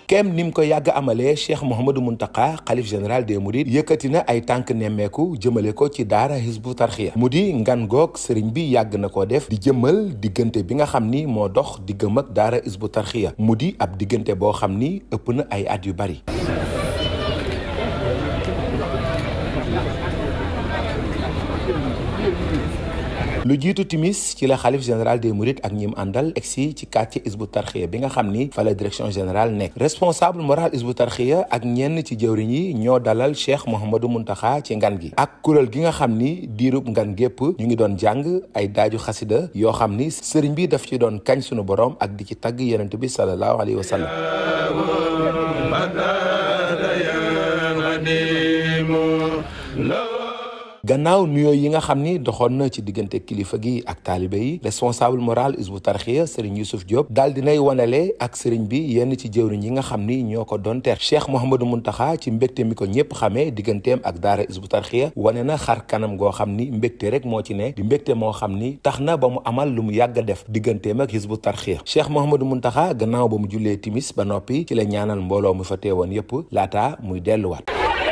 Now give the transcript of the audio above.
kem nim ko yàgg amalee Cheikh Mouhamadou Mountakha xalif général des mourides yëkkati na ay tànk nemmeeku jëmale ko ci daara Hizbut Tarqiyyah mu di ngan goog sëriñ bi yàgg na koo def di jëmmal diggante bi nga xam ni moo dox diggam ak daara Hizbut Tarqiyyah mu di ab diggante boo xam ni ëpp na ay at yu bari. lu jiitu timis ci la xalif général des mourides ak ñim àndal egsi ci quartier Hizbut Tarqiyyah bi nga xam ni fa la direction générale nekk responsable moral Hizbut Tarqiyyah ak ñenn ci jëwriñ yi ñoo dalal Cheikh Mouhamadou Mountakha ci ngan gi ak kuréel gi nga xam ni diirub ngan gépp ñu ngi doon jàng ay daaju xasida yoo xam ni sëriñ bi daf ci doon kañ sunu borom ak di ci tagg yonent bi sallallahu alayhi wa sallam. gannaaw nuyoo yi nga xam ni doxoon na ci diggante kilifa gi ak taalibe yi responsable moral Hizbut Tarqiyyah Serigne Youssouf Diop daal dinay wanale ak Serigne bi yenn ci jëwriñ yi nga xam ni ñoo ko doon teer Cheikh Mouhamadou Mountakha ci mbégte mi ko ñëpp xamee digganteem ak daara Hizbut Tarqiyyah wane na xar kanam goo xam ni mbégte rek moo ci ne di mbégte moo xam ni tax na ba mu amal lu mu yàgg a def digganteem ak Hizbut Tarqiyyah Cheikh Mouhamadou Mountakha gannaaw ba mu jullee timis ba noppi ci la ñaanal mbooloo mu fa teewoon yëpp laata muy delluwaat.